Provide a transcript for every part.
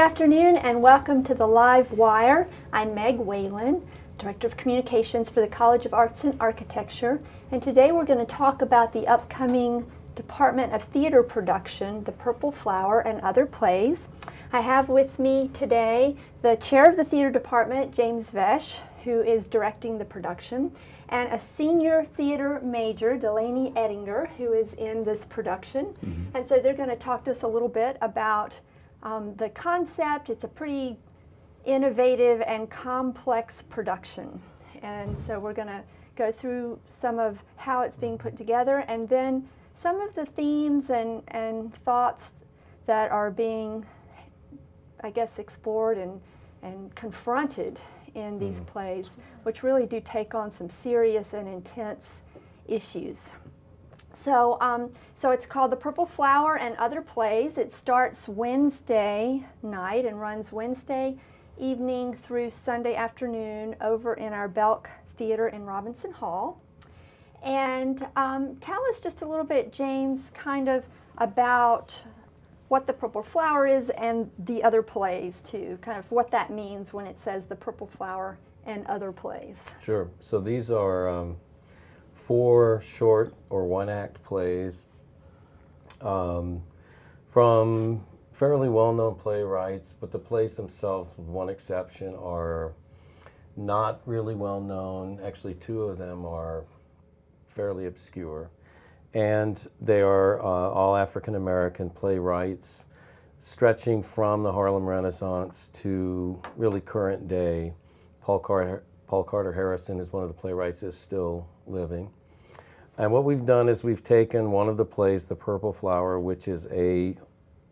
afternoon and welcome to the Live Wire. I'm Meg Whalen, Director of Communications for the College of Arts and Architecture, and today we're going to talk about the upcoming Department of Theater production, The Purple Flower and Other Plays. I have with me today the Chair of the Theater Department, James Vesce, who is directing the production, and a senior theater major, Dylaney Edinger, who is in this production. And so they're going to talk to us a little bit about the concept. It's a pretty innovative and complex production. And so we're going to go through some of how it's being put together and then some of the themes and thoughts that are being, I guess, explored and confronted in these plays, which really do take on some serious and intense issues. So, so it's called The Purple Flower and Other Plays. It starts Wednesday night and runs Wednesday evening through Sunday afternoon over in our Belk Theater in Robinson Hall. And tell us just a little bit, James, kind of about what the Purple Flower is and the other plays too, kind of what that means when it says the Purple Flower and other plays. Sure. So these are 4 short or one-act plays from fairly well-known playwrights, but the plays themselves, with one exception, are not really well-known. Actually, 2 of them are fairly obscure. And they are all African-American playwrights, stretching from the Harlem Renaissance to really current day. Paul Carter Harrison is one of the playwrights that is still living. And what we've done is we've taken one of the plays, The Purple Flower, which is a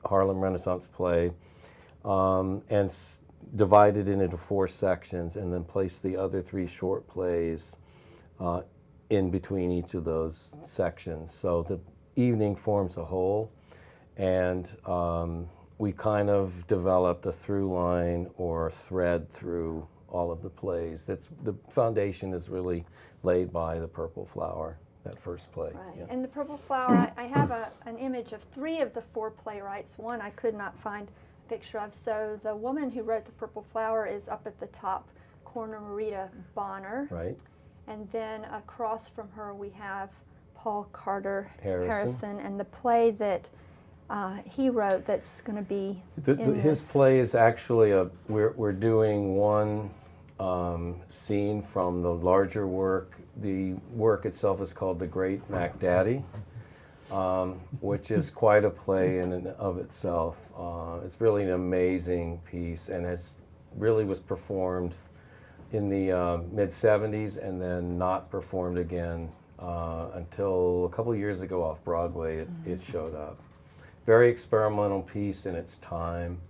Harlem Renaissance play, and divided it into 4 sections, and then placed the other 3 short plays in between each of those sections. So the evening forms a whole, and we kind of developed a through line or thread through all of the plays. The foundation is really laid by The Purple Flower, that first play. Right. Yeah. And The Purple Flower, I have an image of 3 of the 4 playwrights. One I could not find a picture of. So the woman who wrote The Purple Flower is up at the top corner, Marita Bonner. Right. And then across from her we have Paul Carter Harrison. and the play that he wrote that's going to be His play is actually we're doing one scene from the larger work. The work itself is called The Great Mac Daddy, which is quite a play in and of itself. It's really an amazing piece, and it really was performed in the mid-'70s and then not performed again until a couple years ago off Broadway. It showed up. Very experimental piece in its time.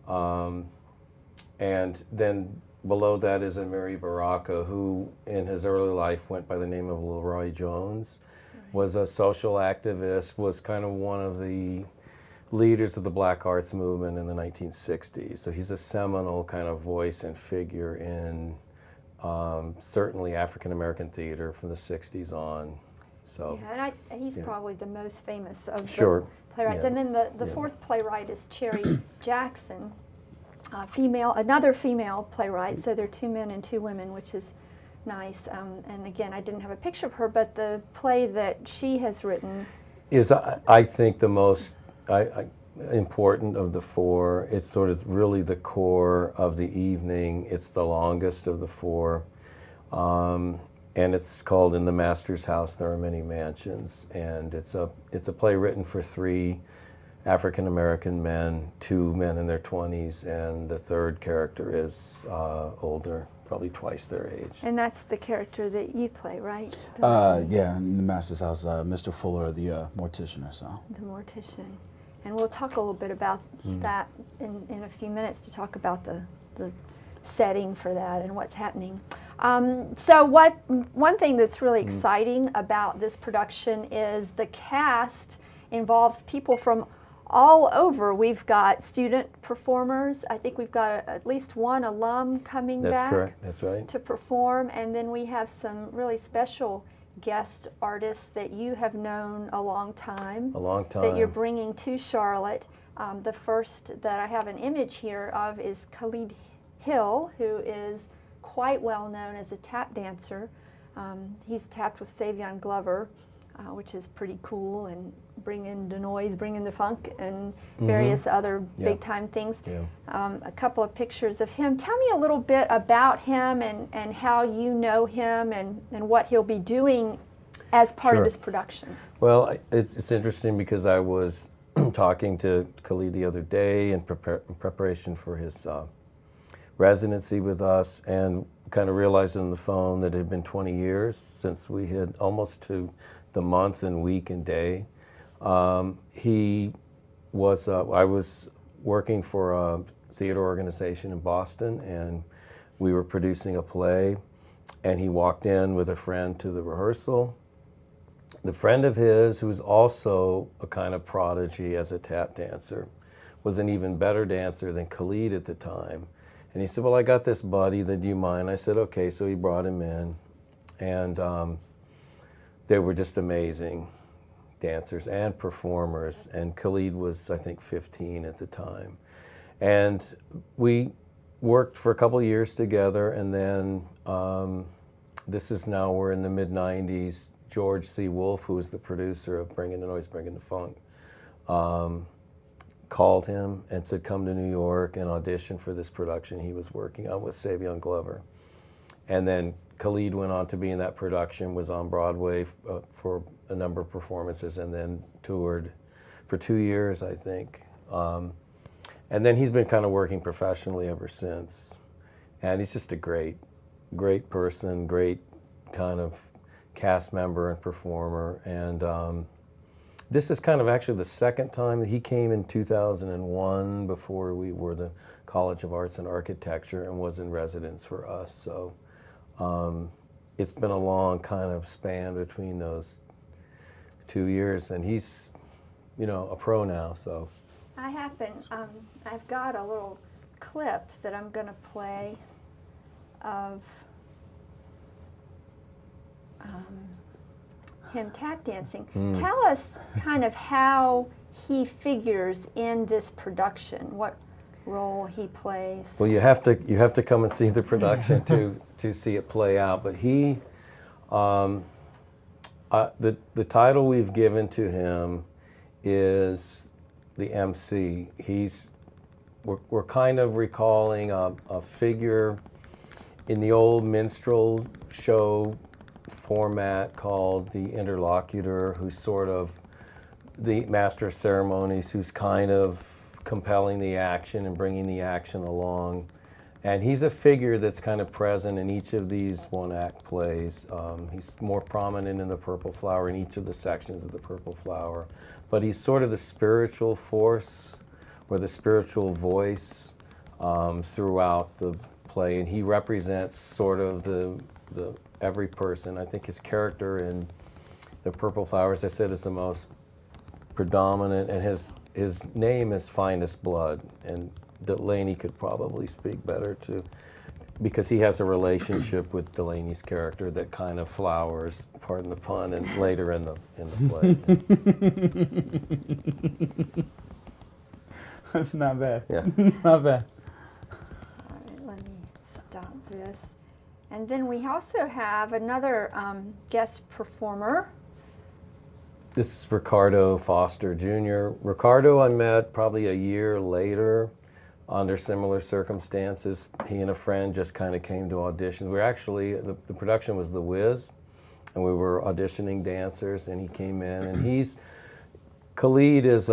And then below that is Amiri Baraka, who in his early life went by the name of Leroy Jones, was a social activist, was kind of one of the leaders of the Black Arts movement in the 1960s. So he's a seminal kind of voice and figure in certainly African-American theater from the 60s on. So yeah, and he's probably the most famous of sure. the playwrights. Yeah. And then the 4th playwright is Cherry Jackson, another female playwright. So there are 2 men and 2 women, which is nice. And again, I didn't have a picture of her, but the play that she has written is, I think, the most important of the 4. It's sort of really the core of the evening. It's the longest of the 4. And it's called In the Master's House There Are Many Mansions. And it's a play written for 3 African-American men, 2 men in their 20s, and the 3rd character is older, probably twice their age. And that's the character that you play, right? Yeah, in the Master's House, Mr. Fuller, the mortician or so. The mortician. And we'll talk a little bit about that in a few minutes to talk about the setting for that and what's happening. So one thing that's really exciting about this production is the cast involves people from all over. We've got student performers. I think we've got at least 1 alum coming back. That's correct. That's right. To perform, and then we have some really special guest artists that you have known a long time. A long time. That you're bringing to Charlotte. The first that I have an image here of is Khalid Hill, who is quite well known as a tap dancer. He's tapped with Savion Glover, which is pretty cool, and bring in the noise, bring in the funk, and various other big-time things. Yeah. A couple of pictures of him. Tell me a little bit about him and how you know him and what he'll be doing as part of this production. Well, it's interesting because I was talking to Khalid the other day in preparation for his residency with us, and kind of realized on the phone that it had been 20 years since we had, almost to the month and week and day. He was, I was working for a theater organization in Boston, and we were producing a play, and he walked in with a friend to the rehearsal. The friend of his, who was also a kind of prodigy as a tap dancer, was an even better dancer than Khalid at the time. And he said, well, I got this buddy, do you mind? I said, okay, so he brought him in, and they were just amazing dancers and performers, and Khalid was, I think, 15 at the time. And we worked for a couple of years together, and then this is now, we're in the mid-90s, George C. Wolfe, who was the producer of Bringing the Noise, Bringing the Funk, called him and said, come to New York and audition for this production he was working on with Savion Glover. And then Khalid went on to be in that production, was on Broadway for a number of performances, and then toured for 2 years, I think. And then he's been kind of working professionally ever since. And he's just a great person, great kind of cast member and performer. And this is kind of actually the second time that he came in 2001, before we were the College of Arts and Architecture, and was in residence for us. So it's been a long kind of span between those 2 years, and he's, you know, a pro now, so. I've got a little clip that I'm going to play of him tap dancing. Tell us kind of how he figures in this production, what role he plays. Well, you have to come and see the production to see it play out. But he, the title we've given to him is the MC. We're kind of recalling a figure in the old minstrel show format called the interlocutor, who's sort of the master of ceremonies, who's kind of compelling the action and bringing the action along. And he's a figure that's kind of present in each of these one-act plays. He's more prominent in the Purple Flower, in each of the sections of the Purple Flower. But he's sort of the spiritual force or the spiritual voice throughout the play. And he represents sort of the every person. I think his character in the Purple Flower, as I said, is the most predominant, and his name is Finest Blood, and Dylaney could probably speak better to, because he has a relationship with Dylaney's character that kind of flowers, pardon the pun, and later in the play. That's not bad. Yeah. Not bad. All right, let me stop this. And then we also have another guest performer. This is Ricardo Foster Jr. Ricardo I met probably a year later under similar circumstances. He and a friend just kind of came to auditions. We were actually, the production was The Wiz, and we were auditioning dancers, and he came in, and Khalid is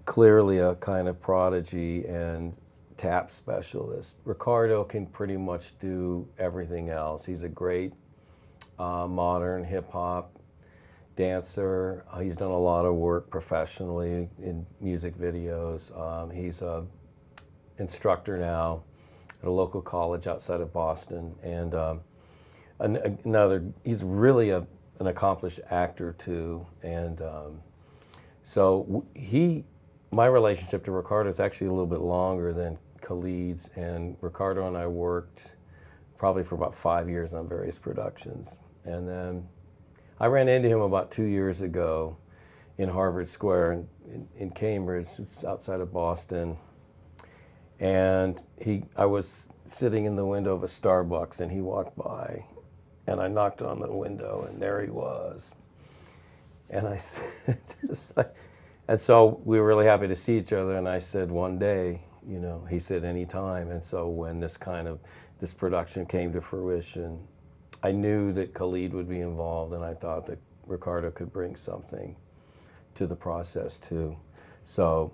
clearly a kind of prodigy and tap specialist. Ricardo can pretty much do everything else. He's a great modern hip-hop dancer. He's done a lot of work professionally in music videos. He's an instructor now at a local college outside of Boston. And he's really an accomplished actor too. And so my relationship to Ricardo is actually a little bit longer than Khalid's, and Ricardo and I worked probably for about 5 years on various productions. And then I ran into him about 2 years ago in Harvard Square in Cambridge. It's outside of Boston. And I was sitting in the window of a Starbucks, and he walked by, and I knocked on the window, and there he was. And I said, and so we were really happy to see each other. And I said, one day, he said, anytime. And so when this production came to fruition, I knew that Khalid would be involved, and I thought that Ricardo could bring something to the process too. So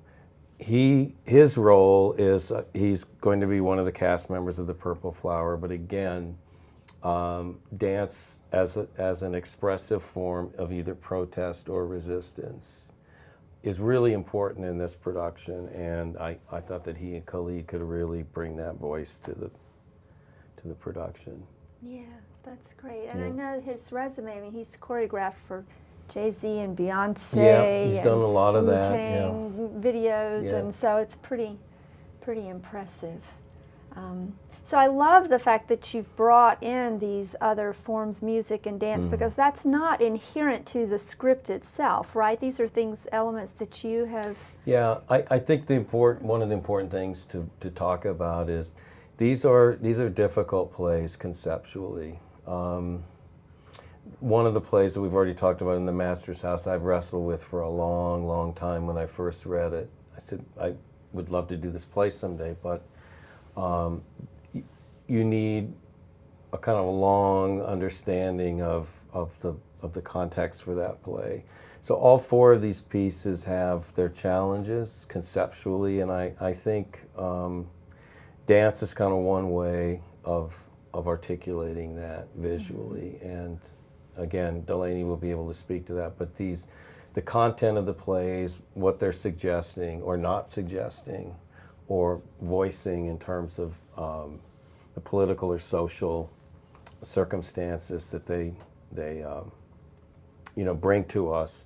his role is he's going to be one of the cast members of the Purple Flower, but again, dance as an expressive form of either protest or resistance is really important in this production, and I thought that he and Khalid could really bring that voice to the production. Yeah, that's great. And Yeah. I know his resume, I mean, he's choreographed for Jay-Z and Beyonce. Yeah, he's and done a lot of that. Wu-Tang videos, Yeah. and so it's pretty impressive. So I love the fact that you've brought in these other forms, music and dance, because that's not inherent to the script itself, right? These are elements that you have. Yeah, I think one of the important things to talk about is these are difficult plays conceptually. One of the plays that we've already talked about, In the Master's House, I've wrestled with for a long, long time. When I first read it, I said, I would love to do this play someday, but you need a kind of a long understanding of the context for that play. So all four of these pieces have their challenges conceptually, and I think dance is kind of one way of articulating that visually. And again, Dylaney will be able to speak to that, but the content of the plays, what they're suggesting or not suggesting or voicing in terms of the political or social circumstances that they bring to us,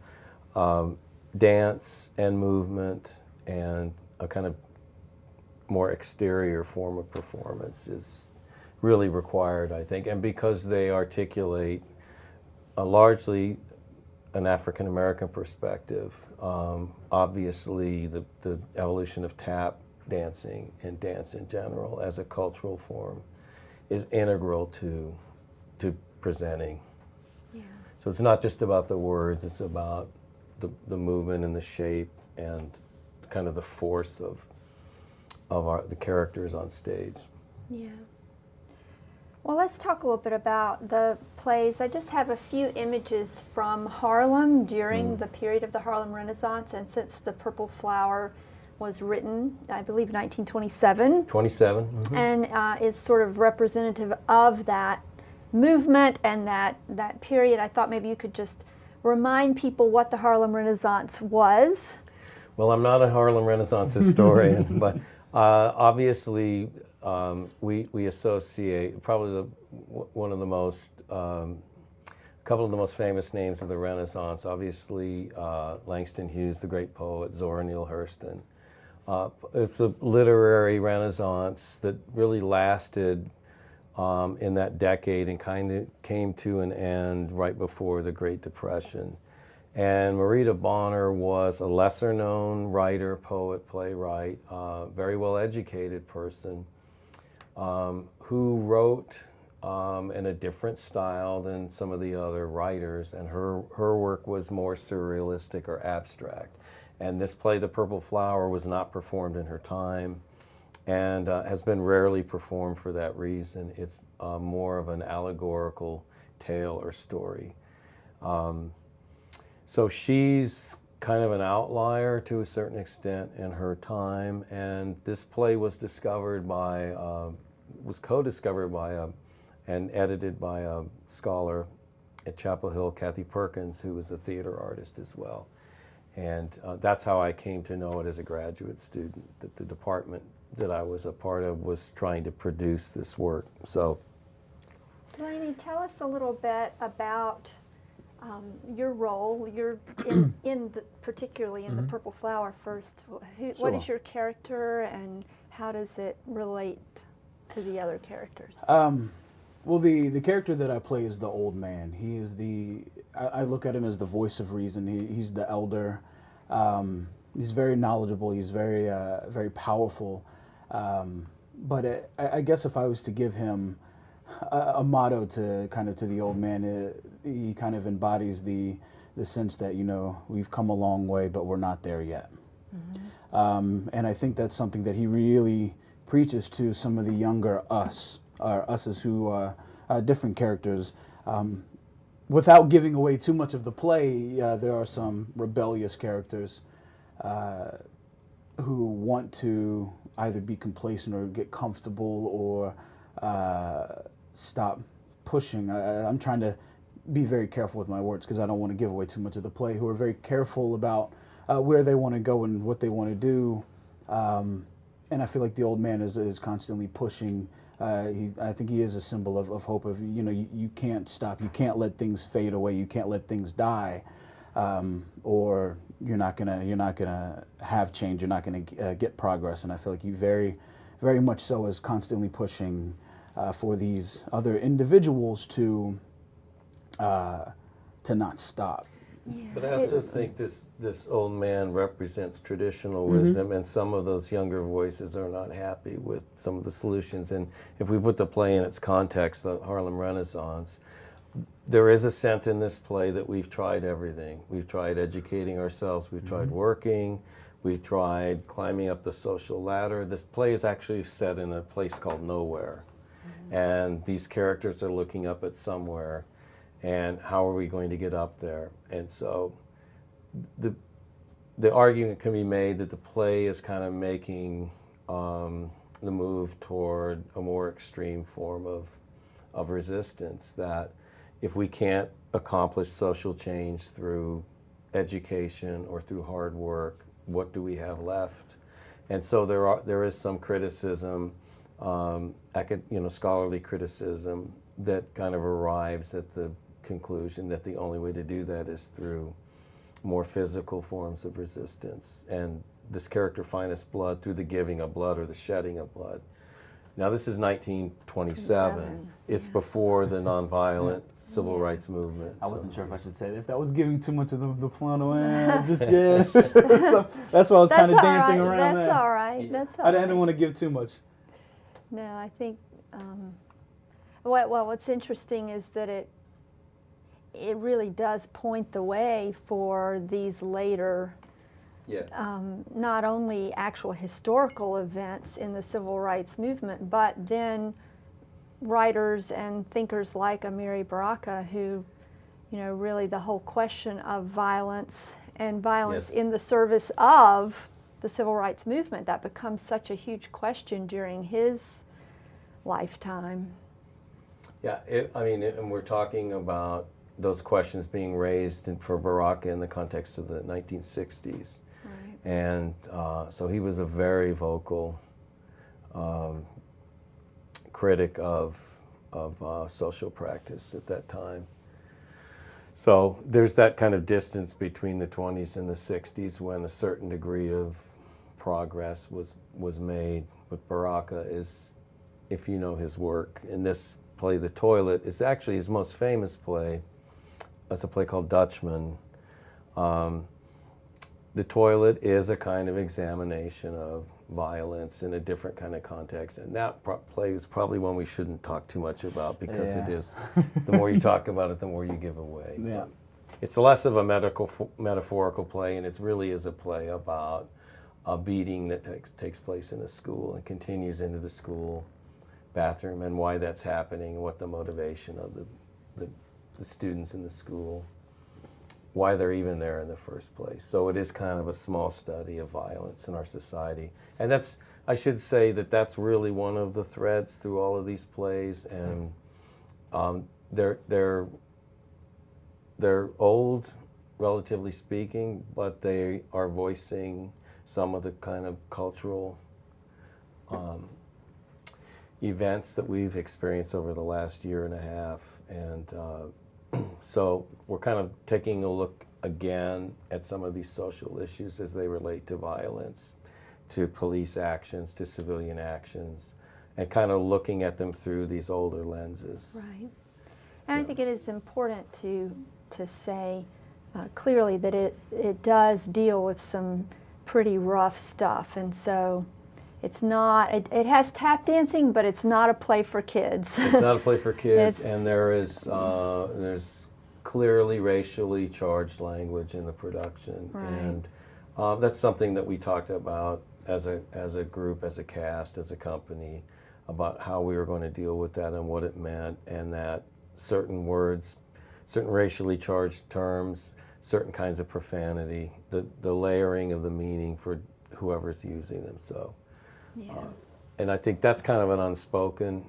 dance and movement and a kind of more exterior form of performance is really required, I think. And because they articulate largely an African American perspective, obviously the evolution of tap dancing and dance in general as a cultural form is integral to presenting. Yeah. So it's not just about the words, it's about the movement and the shape and kind of the force of the characters on stage. Yeah. Well, let's talk a little bit about the plays. I just have a few images from Harlem during the period of the Harlem Renaissance, and since The Purple Flower was written, I believe, 1927. 27. Mm-hmm. And is sort of representative of that movement and that period. I thought maybe you could just remind people what the Harlem Renaissance was. Well, I'm not a Harlem Renaissance historian, but obviously we associate probably one of the most, couple of the most famous names of the Renaissance, obviously Langston Hughes, the great poet, Zora Neale Hurston. It's a literary renaissance that really lasted in that decade and kind of came to an end right before the Great Depression. And Marita Bonner was a lesser-known writer, poet, playwright, very well-educated person who wrote in a different style than some of the other writers, and her work was more surrealistic or abstract. And this play, The Purple Flower, was not performed in her time and has been rarely performed for that reason. It's more of an allegorical tale or story. So she's kind of an outlier to a certain extent in her time, and this play was discovered by, was co-discovered by and edited by a scholar at Chapel Hill, Kathy Perkins, who was a theater artist as well. And that's how I came to know it as a graduate student, that the department that I was a part of was trying to produce this work. So, Dylaney, tell us a little bit about your role. You're particularly in The Purple Flower first. What is your character, and how does it relate to the other characters? Well, the character that I play is the old man. He is I look at him as the voice of reason. He's the elder. He's very knowledgeable. He's very powerful. But I guess if I was to give him a motto to the old man, he kind of embodies the sense that, we've come a long way, but we're not there yet. Mm-hmm. And I think that's something that he really preaches to some of the younger us as who are different characters. Without giving away too much of the play, there are some rebellious characters who want to either be complacent or get comfortable or stop pushing. I'm trying to be very careful with my words because I don't want to give away too much of the play, who are very careful about where they want to go and what they want to do. And I feel like the old man is constantly pushing. I think he is a symbol of hope. You can't stop. You can't let things fade away. You can't let things die, or you're not gonna have change. You're not gonna get progress. And I feel like he very, very much so is constantly pushing for these other individuals to not stop. Yeah. But I also think this old man represents traditional wisdom, and some of those younger voices are not happy with some of the solutions. And if we put the play in its context, the Harlem Renaissance, there is a sense in this play that we've tried everything. We've tried educating ourselves, we've tried working, we've tried climbing up the social ladder. This play is actually set in a place called nowhere. And these characters are looking up at somewhere. And how are we going to get up there? And so the argument can be made that the play is kind of making the move toward a more extreme form of resistance, that if we can't accomplish social change through education or through hard work, what do we have left? And so there is some criticism, scholarly criticism, that kind of arrives at the conclusion that the only way to do that is through more physical forms of resistance. And this character, Finest Blood, through the giving of blood or the shedding of blood. Now this is 1927. It's before the nonviolent civil rights movement. I wasn't sure if I should say that. If that was giving too much of the plot away, so that's why I was kind of dancing around that. That's all right. That's all right. I didn't want to give too much. No, I think, what's interesting is that it really does point the way for these later, not only actual historical events in the civil rights movement, but then writers and thinkers like Amiri Baraka, who, really the whole question of violence and violence in the service of the civil rights movement, that becomes such a huge question during his lifetime. Yeah, and we're talking about those questions being raised for Baraka in the context of the 1960s. Right. And so he was a very vocal critic of social practice at that time. So there's that kind of distance between the 20s and the 60s when a certain degree of progress was made. But Baraka is, if you know his work, in this play, The Toilet, is actually his most famous play. It's a play called Dutchman. The Toilet is a kind of examination of violence in a different kind of context, and that play is probably one we shouldn't talk too much about because it is, the more you talk about it, the more you give away. Yeah. It's less of a metaphorical play, and it really is a play about a beating that takes place in a school and continues into the school bathroom, and why that's happening, and what the motivation of the students in the school, why they're even there in the first place. So it is kind of a small study of violence in our society. And I should say that's really one of the threads through all of these plays. And they're old, relatively speaking, but they are voicing some of the kind of cultural events that we've experienced over the last year and a half. And so we're kind of taking a look again at some of these social issues as they relate to violence, to police actions, to civilian actions, and kind of looking at them through these older lenses. Right. And I think it is important to say clearly that it does deal with some pretty rough stuff, and so it's not, it has tap dancing, but it's not a play for kids. It's not a play for kids, and there's clearly racially charged language in the production, Right. and that's something that we talked about as a group, as a cast, as a company, about how we were going to deal with that and what it meant, and that certain words, certain racially charged terms, certain kinds of profanity, the layering of the meaning for whoever's using them. So, Yeah. and I think that's kind of an unspoken.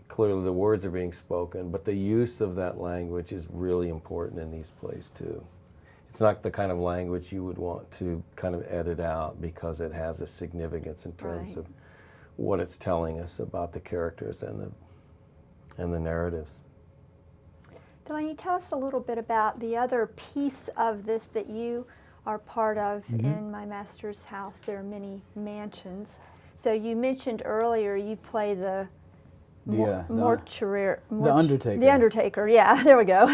Clearly, the words are being spoken, but the use of that language is really important in these plays too. It's not the kind of language you would want to kind of edit out because it has a significance in terms Right. of what it's telling us about the characters and the narratives. Dylaney, tell us a little bit about the other piece of this that you are part of in My Master's House. There are many mansions. So you mentioned earlier you play the mortuary. The Undertaker. The Undertaker, yeah, there we go.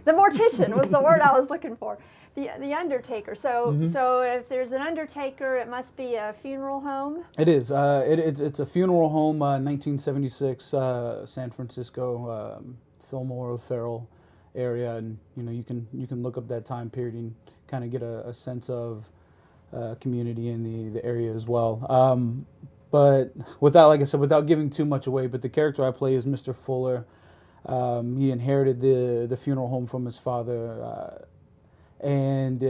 The mortician was the word I was looking for. The Undertaker. So so if there's an Undertaker, it must be a funeral home? It is. It's a funeral home, 1976, San Francisco, Fillmore O'Farrell area, and you can look up that time period and kind of get a sense of community in the area as well. But like I said, without giving too much away, but the character I play is Mr. Fuller. He inherited the funeral home from his father, and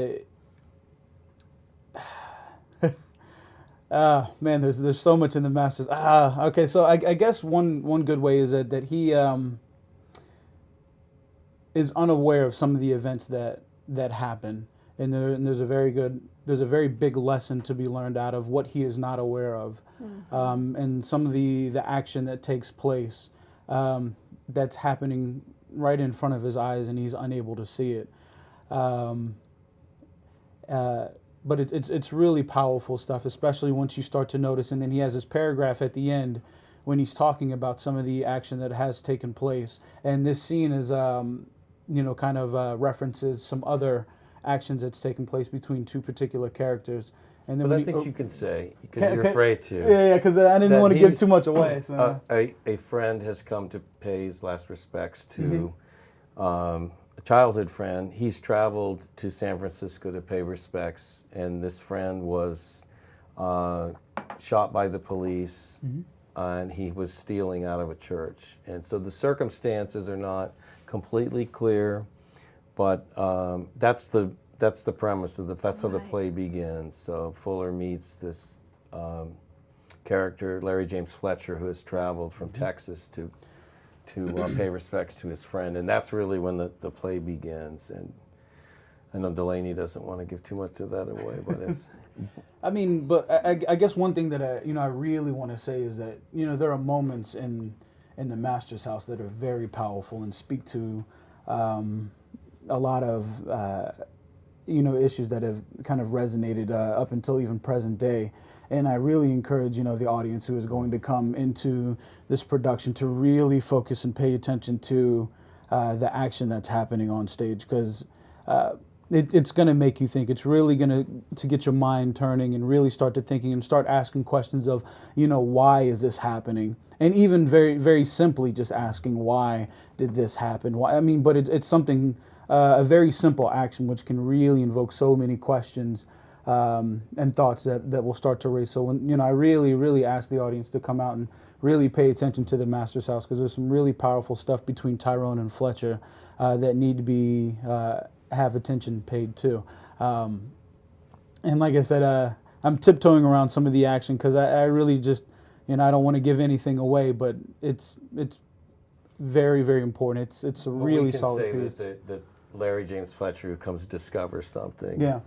man, there's so much in the Masters. Okay, so I guess one good way is that he is unaware of some of the events that happen, and there's a very big lesson to be learned out of what he is not aware of, and some of the action that takes place that's happening right in front of his eyes, and he's unable to see it. But it's really powerful stuff, especially once you start to notice. And then he has this paragraph at the end when he's talking about some of the action that has taken place. And this scene is, kind of references some other actions that's taken place between two particular characters. And then But I think you can say, because you're okay. afraid to. Yeah, because I didn't that want to give he's- too much away. So. A friend has come to pay his last respects to a childhood friend. He's traveled to San Francisco to pay respects, and this friend was shot by the police, and he was stealing out of a church. And so the circumstances are not completely clear, but that's the premise of that's how the play begins. So Fuller meets this character, Larry James Fletcher, who has traveled from Texas to pay respects to his friend, and that's really when the play begins. And I know Dylaney doesn't want to give too much of that away, but it's. I mean, but I guess one thing that I really want to say is that there are moments in the Master's House that are very powerful and speak to a lot of issues that have kind of resonated up until even present day. And I really encourage the audience who is going to come into this production to really focus and pay attention to the action that's happening on stage, because it's going to make you think. It's really going to get your mind turning and really start to thinking and start asking questions of, why is this happening? And even very, very simply just asking, why did this happen? Why? I mean, but it's something, a very simple action which can really invoke so many questions and thoughts that will start to raise. So when, I really, really ask the audience to come out and really pay attention to the Master's House, because there's some really powerful stuff between Tyrone and Fletcher that need to be have attention paid to. And like I said, I'm tiptoeing around some of the action because I really just, I don't want to give anything away, but it's very, very important. It's a really solid piece. We can say that Larry James Fletcher, who comes to discover something Yeah.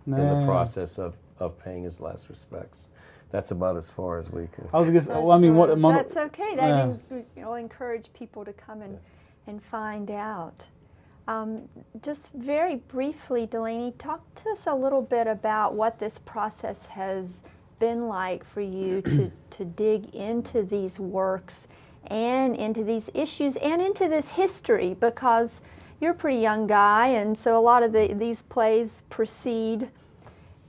in the process of paying his last respects. That's about as far as we can. I was just, well, I mean, what? That's okay. I'll encourage people to come and find out. Just very briefly, Dylaney, talk to us a little bit about what this process has been like for you to dig into these works and into these issues and into this history? Because you're a pretty young guy, and so a lot of these plays precede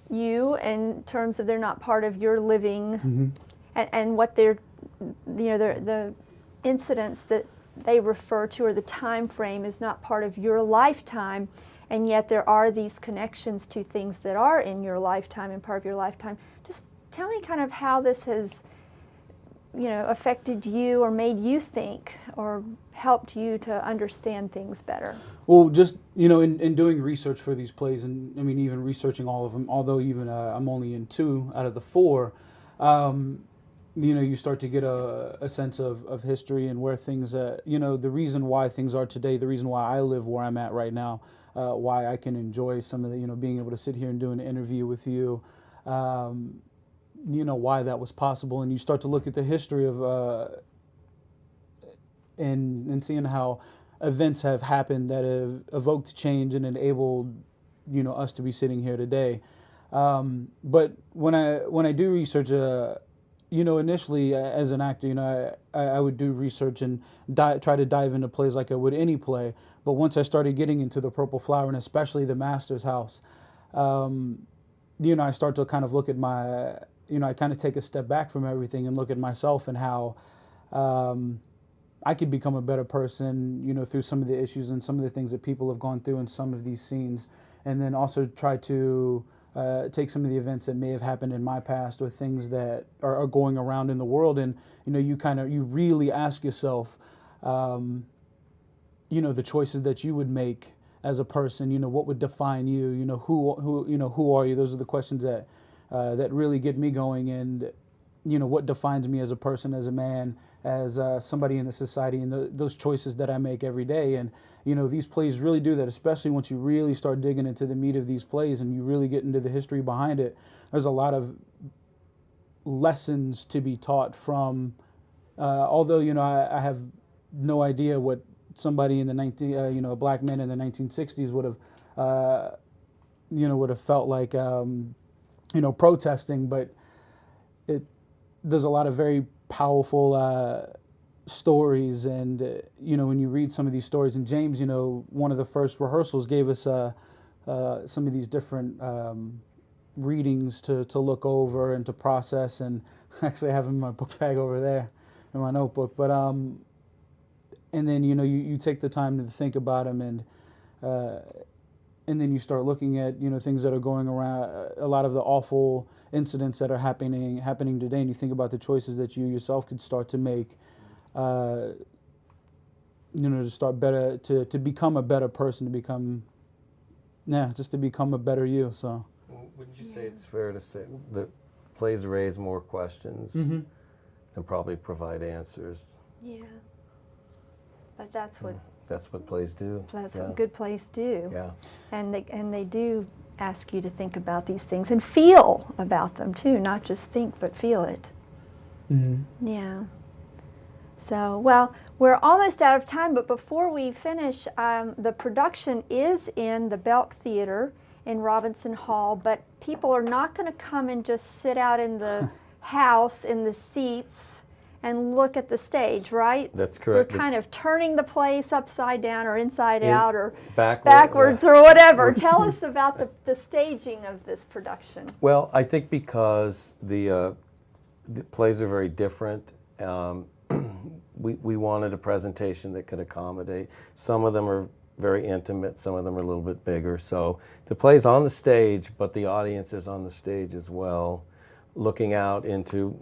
you in terms of they're not part of your living, and what they're, the incidents that they refer to, or the time frame, is not part of your lifetime, and yet there are these connections to things that are in your lifetime and part of your lifetime. Just tell me kind of how this has, affected you or made you think or helped you to understand things better. Well, just, in doing research for these plays, and I mean, even researching all of them, although even I'm only in 2 out of the 4, you start to get a sense of history and where things, the reason why things are today, the reason why I live where I'm at right now, why I can enjoy some of the, being able to sit here and do an interview with you, why that was possible. And you start to look at the history of, and seeing how events have happened that have evoked change and enabled, us to be sitting here today. But when I do research, initially as an actor, I would do research and try to dive into plays like I would any play. But once I started getting into the Purple Flower, and especially the Master's House, I start to kind of look at my, I kind of take a step back from everything and look at myself and how I could become a better person, through some of the issues and some of the things that people have gone through in some of these scenes. And then also try to take some of the events that may have happened in my past or things that are going around in the world. And, you really ask yourself, the choices that you would make as a person, what would define you, who are you? Those are the questions that really get me going. And, what defines me as a person, as a man, as somebody in the society, and those choices that I make every day. And, these plays really do that, especially once you really start digging into the meat of these plays and you really get into the history behind it. There's a lot of lessons to be taught from, although, I have no idea what somebody in the a black man in the 1960s would have felt like, protesting, but there's a lot of very powerful stories, and when you read some of these stories, and James, one of the first rehearsals gave us some of these different readings to look over and to process, and actually I have in my book bag over there in my notebook, but and then you take the time to think about them, and then you start looking at things that are going around, a lot of the awful incidents that are happening today, and you think about the choices that you yourself could start to make, to start better, to become a better person, just to become a better you. So, wouldn't you say it's fair to say that plays raise more questions and probably provide answers? Yeah, but that's what. That's what plays do. That's what good plays do. Yeah. And they do ask you to think about these things and feel about them too, not just think but feel it. Mm-hmm. Yeah. So, well, we're almost out of time, but before we finish, the production is in the Belk Theater in Robinson Hall, but people are not going to come and just sit out in the house in the seats and look at the stage, right? That's correct. We're kind of turning the place upside down or inside out or backwards or whatever. Tell us about the staging of this production. Well, I think because the plays are very different, we wanted a presentation that could accommodate. Some of them are very intimate, some of them are a little bit bigger. So the play's on the stage, but the audience is on the stage as well, looking out into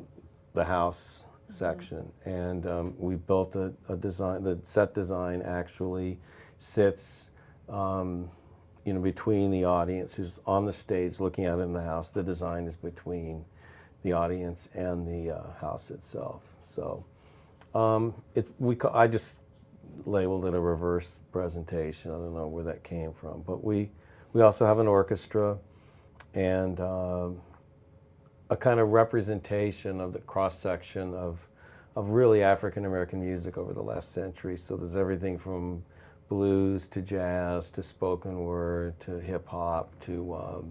the house section, and we built a design. The set design actually sits, between the audience who's on the stage looking out in the house. The design is between the audience and the house itself. So I just labeled it a reverse presentation. I don't know where that came from, but we also have an orchestra and a kind of representation of the cross-section of really African-American music over the last century. So there's everything from blues to jazz to spoken word to hip-hop to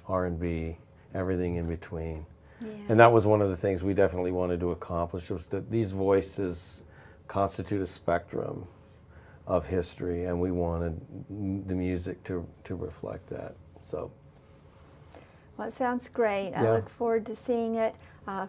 R&B, everything in between. And that was one of the things we definitely wanted to accomplish, was that these voices constitute a spectrum of history, and we wanted the music to reflect that. So. Well, it sounds great. I Yeah. look forward to seeing it.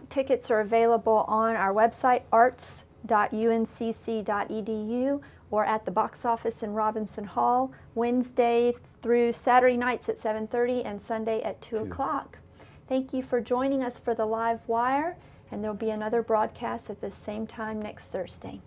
Tickets are available on our website, arts.uncc.edu, or at the box office in Robinson Hall, Wednesday through Saturday nights at 7:30 and Sunday at 2 o'clock. Thank you for joining us for the Live Wire, and there'll be another broadcast at the same time next Thursday.